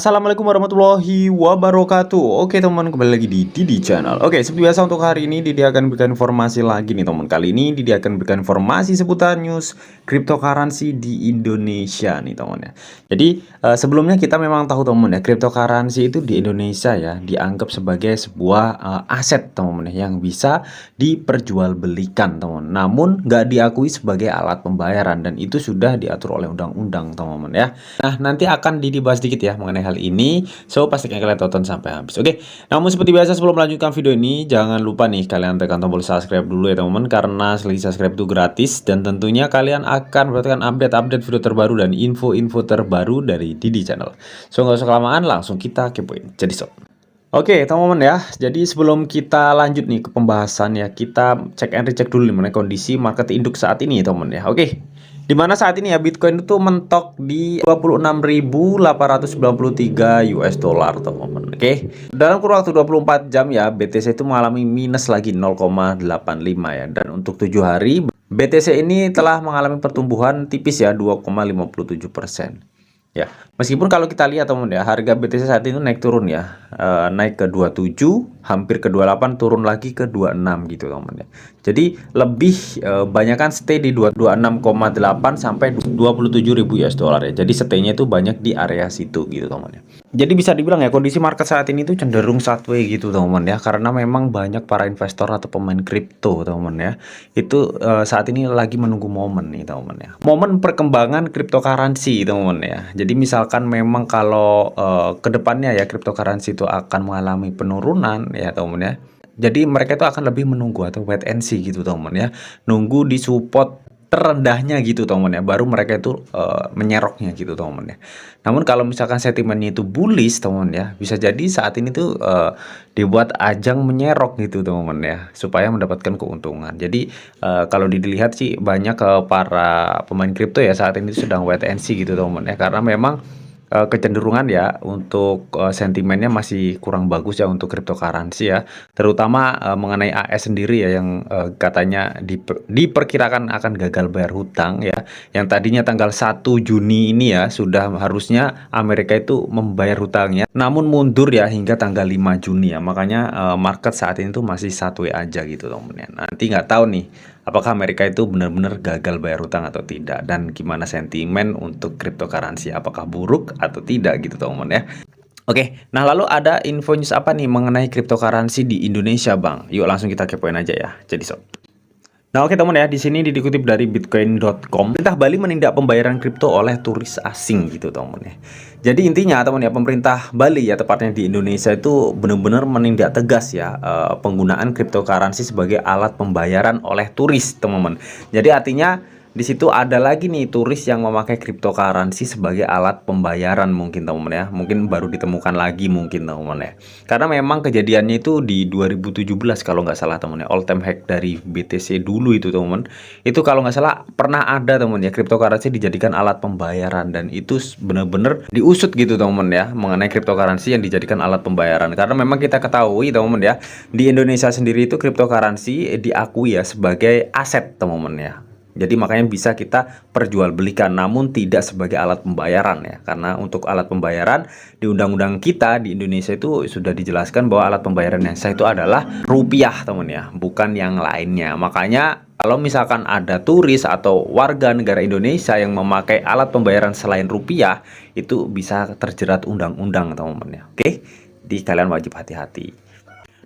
Assalamualaikum warahmatullahi wabarakatuh. Oke teman, kembali lagi di Didi Channel. Oke, seperti biasa untuk hari ini Didi akan berikan informasi lagi nih teman. Kali ini Didi akan berikan informasi seputar news cryptocurrency di Indonesia nih teman ya. Jadi sebelumnya kita memang tahu teman ya, cryptocurrency itu di Indonesia ya dianggap sebagai sebuah aset teman ya, yang bisa diperjualbelikan teman. Namun nggak diakui sebagai alat pembayaran dan itu sudah diatur oleh undang-undang teman ya. Nah, nanti akan Didi bahas sedikit ya mengenai hal ini, so pastikan kalian tonton sampai habis. Oke, namun seperti biasa sebelum melanjutkan video ini, jangan lupa nih kalian tekan tombol subscribe dulu ya teman-teman, karena sekali subscribe itu gratis dan tentunya kalian akan mendapatkan update-update video terbaru dan info-info terbaru dari Didi Channel. So nggak usah kelamaan, langsung kita kepoin. Jadi sob. Oke teman-teman ya, jadi sebelum kita lanjut nih ke pembahasan ya, kita cek and recheck dulu nih mengenai kondisi market induk saat ini ya teman ya. Oke, dimana saat ini ya Bitcoin itu mentok di 26.893 US dollar teman-teman. Oke, dalam kurun waktu 24 jam ya BTC itu mengalami minus lagi 0,85 ya, dan untuk 7 hari BTC ini telah mengalami pertumbuhan tipis ya 2,57%. Ya, meskipun kalau kita lihat teman ya, harga BTC saat ini naik turun ya, naik ke 27, hampir ke 28, turun lagi ke 26 gitu teman ya. Jadi lebih banyakkan stay di 26,8 sampai 27.000 US dollar ya. Jadi stay-nya itu banyak di area situ gitu teman ya. Jadi bisa dibilang ya kondisi market saat ini tuh cenderung sideways gitu teman ya, karena memang banyak para investor atau pemain kripto teman ya. Itu saat ini lagi menunggu momen nih teman ya. Momen perkembangan cryptocurrency teman ya. Jadi misalkan memang kalau kedepannya ya cryptocurrency itu akan mengalami penurunan ya teman ya. Jadi mereka itu akan lebih menunggu atau wait and see gitu teman ya. Nunggu di support terendahnya gitu teman ya, baru mereka itu menyeroknya gitu teman ya. Namun kalau misalkan sentimennya itu bullish teman ya, bisa jadi saat ini tuh dibuat ajang menyerok gitu teman ya, supaya mendapatkan keuntungan. Jadi kalau dilihat sih banyak para pemain kripto ya saat ini sedang wait and see gitu teman ya, karena memang kecenderungan ya untuk sentimennya masih kurang bagus ya untuk cryptocurrency ya, terutama mengenai AS sendiri ya, yang katanya diperkirakan akan gagal bayar hutang ya, yang tadinya tanggal 1 Juni ini ya sudah harusnya Amerika itu membayar hutangnya, namun mundur ya hingga tanggal 5 Juni ya. Makanya market saat ini tuh masih satu aja gitu teman ya. Nanti nggak tahu nih apakah Amerika itu benar-benar gagal bayar hutang atau tidak, dan gimana sentimen untuk cryptocurrency, apakah buruk atau tidak gitu teman ya. Oke, nah lalu ada info news apa nih mengenai cryptocurrency di Indonesia bang? Yuk langsung kita kepoin aja ya. Jadi sob. Nah oke teman ya, di sini dikutip dari bitcoin.com, pemerintah Bali menindak pembayaran kripto oleh turis asing gitu teman ya. Jadi intinya teman ya, pemerintah Bali ya tepatnya di Indonesia itu benar-benar menindak tegas ya penggunaan cryptocurrency sebagai alat pembayaran oleh turis teman-teman. Jadi artinya di situ ada lagi nih turis yang memakai cryptocurrency sebagai alat pembayaran mungkin teman-teman ya. Mungkin baru ditemukan lagi mungkin teman-teman ya. Karena memang kejadiannya itu di 2017 kalau nggak salah teman ya. All time hack dari BTC dulu itu teman-teman. Itu kalau nggak salah pernah ada teman ya, cryptocurrency dijadikan alat pembayaran, dan itu benar-benar diusut gitu teman-teman ya mengenai cryptocurrency yang dijadikan alat pembayaran. Karena memang kita ketahui teman-teman ya, di Indonesia sendiri itu cryptocurrency diakui ya sebagai aset teman-teman ya. Jadi makanya bisa kita perjualbelikan, namun tidak sebagai alat pembayaran ya. Karena untuk alat pembayaran di undang-undang kita di Indonesia itu sudah dijelaskan bahwa alat pembayaran yang sah itu adalah rupiah teman ya, bukan yang lainnya. Makanya kalau misalkan ada turis atau warga negara Indonesia yang memakai alat pembayaran selain rupiah, itu bisa terjerat undang-undang teman-teman ya. Oke, di kalian wajib hati-hati.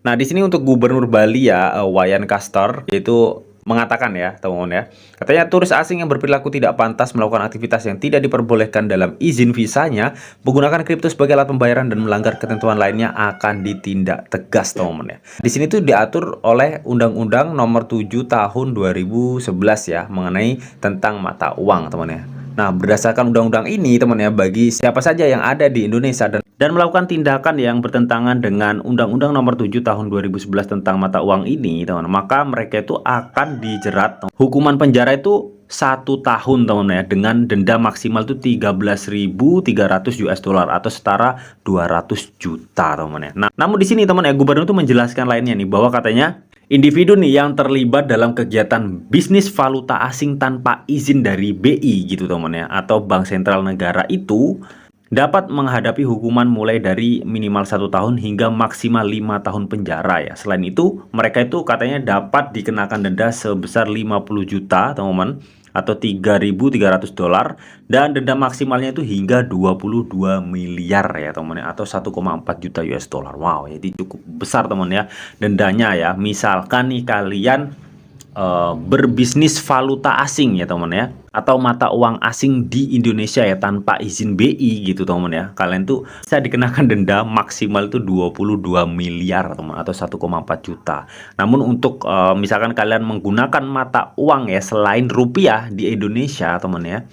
Nah di sini untuk Gubernur Bali ya, Wayan Castor, yaitu mengatakan ya teman-teman ya, katanya turis asing yang berperilaku tidak pantas melakukan aktivitas yang tidak diperbolehkan dalam izin visanya, menggunakan kripto sebagai alat pembayaran dan melanggar ketentuan lainnya akan ditindak tegas teman-teman ya. Di sini tuh diatur oleh Undang-Undang Nomor 7 Tahun 2011 ya mengenai tentang mata uang teman ya. Nah, berdasarkan undang-undang ini teman ya, bagi siapa saja yang ada di Indonesia dan melakukan tindakan yang bertentangan dengan Undang-Undang Nomor 7 Tahun 2011 tentang mata uang ini, teman, maka mereka itu akan dijerat hukuman penjara itu 1 tahun teman ya, dengan denda maksimal itu 13.300 US dollar atau setara 200 juta teman ya. Nah, namun di sini teman ya, gubernur itu menjelaskan lainnya nih, bahwa katanya individu nih yang terlibat dalam kegiatan bisnis valuta asing tanpa izin dari BI gitu teman ya, atau Bank Sentral Negara, itu dapat menghadapi hukuman mulai dari minimal 1 tahun hingga maksimal 5 tahun penjara ya. Selain itu, mereka itu katanya dapat dikenakan denda sebesar 50 juta, teman-teman, atau 3.300 dolar, dan denda maksimalnya itu hingga 22 miliar ya, teman-teman, atau 1,4 juta US dollar. Wow, jadi cukup besar, teman ya, dendanya ya. Misalkan nih kalian berbisnis valuta asing ya, teman ya, atau mata uang asing di Indonesia ya tanpa izin BI gitu, teman ya, kalian tuh bisa dikenakan denda maksimal itu 22 miliar, teman, atau 1,4 juta. Namun untuk misalkan kalian menggunakan mata uang ya selain rupiah di Indonesia, teman ya,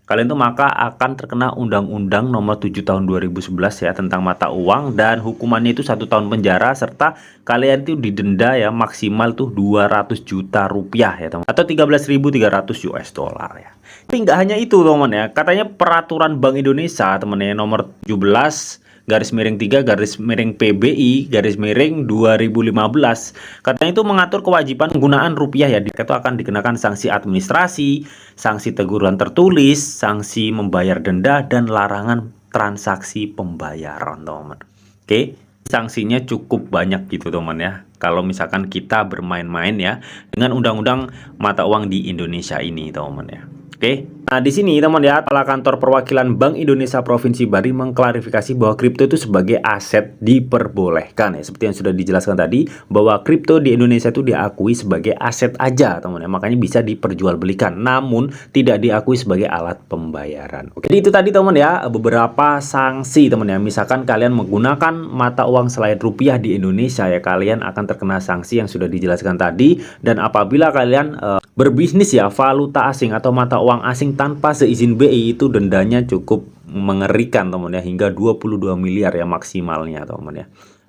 kalian tuh maka akan terkena Undang-Undang Nomor 7 Tahun 2011 ya tentang mata uang, dan hukumannya itu 1 tahun penjara, serta kalian tuh didenda ya maksimal tuh 200 juta rupiah ya, teman, atau 13.300 US dollar ya. Tapi nggak hanya itu, teman ya, katanya peraturan Bank Indonesia, teman ya, nomor 17/3/PBI/2015, katanya itu mengatur kewajiban penggunaan rupiah ya. Itu akan dikenakan sanksi administrasi, sanksi teguran tertulis, sanksi membayar denda, dan larangan transaksi pembayaran, teman. Oke, sanksinya cukup banyak gitu, teman ya, kalau misalkan kita bermain-main ya dengan undang-undang mata uang di Indonesia ini, teman ya. Oke, nah di sini, teman ya, Kepala Kantor Perwakilan Bank Indonesia Provinsi Bali mengklarifikasi bahwa kripto itu sebagai aset diperbolehkan ya, seperti yang sudah dijelaskan tadi, bahwa kripto di Indonesia itu diakui sebagai aset aja, teman ya, makanya bisa diperjualbelikan, namun tidak diakui sebagai alat pembayaran. Oke, jadi itu tadi, teman ya, beberapa sanksi, teman ya. Misalkan kalian menggunakan mata uang selain rupiah di Indonesia ya, kalian akan terkena sanksi yang sudah dijelaskan tadi. Dan apabila kalian berbisnis ya valuta asing atau mata uang asing tanpa seizin BI, itu dendanya cukup mengerikan, teman ya, hingga 22 miliar ya maksimalnya, teman ya.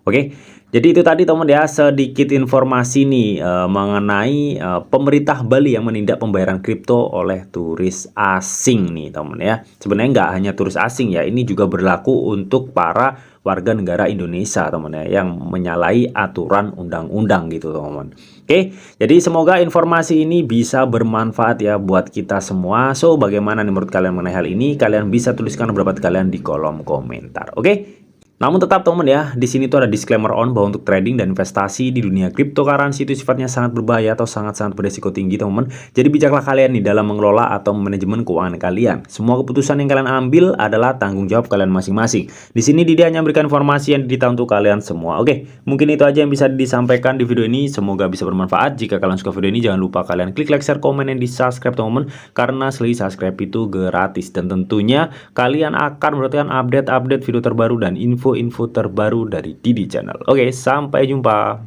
Oke, jadi itu tadi, teman ya, sedikit informasi nih mengenai pemerintah Bali yang menindak pembayaran kripto oleh turis asing nih, teman ya. Sebenarnya nggak hanya turis asing ya, ini juga berlaku untuk para warga negara Indonesia, teman ya, yang menyalahi aturan undang-undang gitu, teman. Oke, jadi semoga informasi ini bisa bermanfaat ya buat kita semua. So, bagaimana nih menurut kalian mengenai hal ini? Kalian bisa tuliskan pendapat kalian di kolom komentar. Oke? Namun tetap, teman ya, di sini tuh ada disclaimer on bahwa untuk trading dan investasi di dunia cryptocurrency itu sifatnya sangat berbahaya atau sangat-sangat beresiko tinggi, teman. Jadi bijaklah kalian nih dalam mengelola atau manajemen keuangan kalian. Semua keputusan yang kalian ambil adalah tanggung jawab kalian masing-masing. Di sini Didi hanya memberikan informasi yang didita untuk kalian semua. Oke, mungkin itu aja yang bisa disampaikan di video ini. Semoga bisa bermanfaat. Jika kalian suka video ini, jangan lupa kalian klik like, share, komen, dan di subscribe, teman-teman, karena subscribe itu gratis, dan tentunya kalian akan mendapatkan update-update video terbaru dan info terbaru dari Didi Channel. Oke, sampai jumpa.